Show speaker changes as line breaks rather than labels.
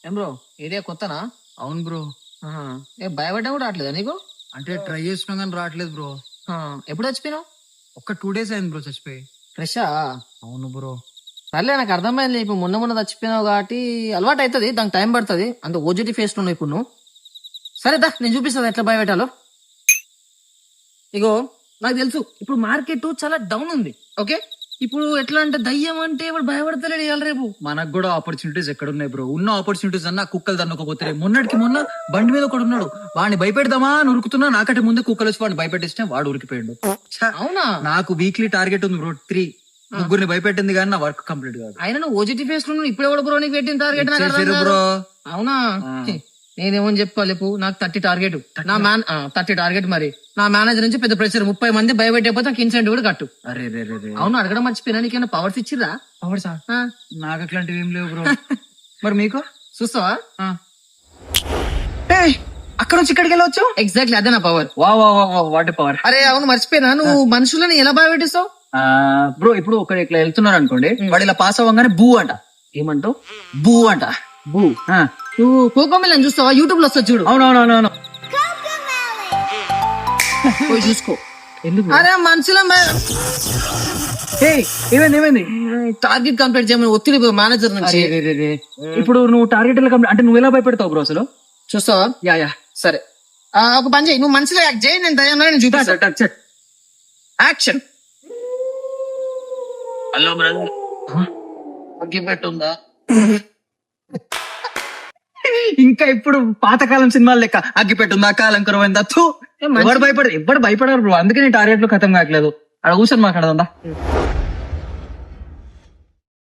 ఏం bro area కొత్తనా?
అవును bro.
ఆహా. ఏ భయపడ్డా కూడా రావట్లేదా నీకు?
అంటే ట్రై చేస్తున్నాం కానీ రావట్లేదు బ్రో.
ఆ, ఎప్పుడు చచ్చిపోయినావు?
ఒక్క 2 days అయింది బ్రో చచ్చిపోయి.
ఫ్రెషా?
అవును బ్రో.
సర్లే నాకు అర్థమైంది. ఇప్పుడు మొన్న చచ్చిపోయినావు కాబట్టి అలవాటు అవుతుంది, దానికి టైం పడుతుంది. అంత ఓజీటీ ఫేస్ ఉన్నావు ఇప్పుడు నువ్వు. సరే దా నేను చూపిస్తాను ఎట్లా భయపెట్టాలో. ఇగో నాకు తెలుసు ఇప్పుడు మార్కెట్ చాలా డౌన్ ఉంది. ఓకే, ఇప్పుడు ఎట్లా అంటే దయ్యం అంటే ఇప్పుడు భయపడతలేడు ఇవాళ రేపు.
మనకు కూడా ఆపర్చునిటీస్ ఎక్కడ ఉన్నాయి బ్రో? ఉన్న ఆపర్చునిటీస్ అన్న కుక్కలు దన్నకపోతే. మొన్నటికి మొన్న బండి మీద ఒకడు ఉన్నాడు, వాడిని భయపెడదామా అని ఉరుకుతున్నా, నాకంటే ముందే కుక్కలు వచ్చి వాడిని భయపెట్టిస్తే వాడు ఉరికిపోయాడు.
అవునా?
నాకు వీక్లీ టార్గెట్ ఉంది బ్రో, 3 ముగ్గురిని భయపెట్టింది కానీ నా వర్క్ కంప్లీట్ కాదు.
ఆయన నువ్వు ఓజీటీ ఫేస్ లో ఇప్పుడు ఎవడు బ్రో నీకు పెట్టిన టార్గెట్
బ్రో?
అవునా? నేనేమని చెప్పుకోవాలి చెప్పు. నాకు 30 టార్గెట్, నా 30 టార్గెట్. మరి నా మేనేజర్ నుంచి పెద్ద ప్రెషర్, 30 మంది భయపెట్టకపోతే నాకు ఇన్సెంటివ్ కూడా కట్టు.
అరే రే రే.
అవును, అడగడం మర్చిపోయినా. నీకేమైనా పవర్స్ ఇచ్చిరా?
పవర్సా? నాకు అట్లాంటివి ఏం లేవు బ్రో. మరి మీకు
చూస్తావా?
అక్కడ నుంచి ఇక్కడికి వెళ్ళవచ్చు.
ఎగ్జాక్ట్లీ అదే నా పవర్.
వా వా వా వాట్ పవర్.
అరే అవును మర్చిపోయినా, నువ్వు మనుషులని ఎలా భయపెట్టిస్తావు
బ్రో? ఇప్పుడు ఒక ఇట్లా వెళ్తున్నారు అనుకోండి, వాడు ఇలా పాస్ అవ్వగానే బూ అంట.
ఏమంటావు?
బూ అంట.
బూ. నువ్వు కోకోమిలన్ చూస్తావా? యూట్యూబ్ లో వస్తుంది చూడు.
అవునవునవును,
పోయి చూసుకో.
ఎందుకు?
అరే మనుషుల
ఏమైంది?
టార్గెట్ కంప్లీట్ చేయమని ఒత్తిడి మేనేజర్ నుంచి.
ఇప్పుడు నువ్వు టార్గెట్ అంటే నువ్వు ఎలా భయపెడతావు బ్రో అసలు?
చూస్తావా?
యా.
సరే ఒక పని చేయి, నువ్వు మనుషులో యాక్ట్ చేయి, నేను దయ్యంలో నేను చూపిస్తా. యాక్షన్.
హలో బ్రదర్,
అగ్గిపెట్టుందా?
ఇంకా ఇప్పుడు పాతకాలం సినిమాలు లెక్క అగ్గిపెట్టుందా, కాలం కరువైందా? ఎవరు భయపడరు బ్రో, అందుకే నేను టార్గెట్ లో ఖతం కావట్లేదు. అక్కడ కూర్చొని మాట్లాడదా.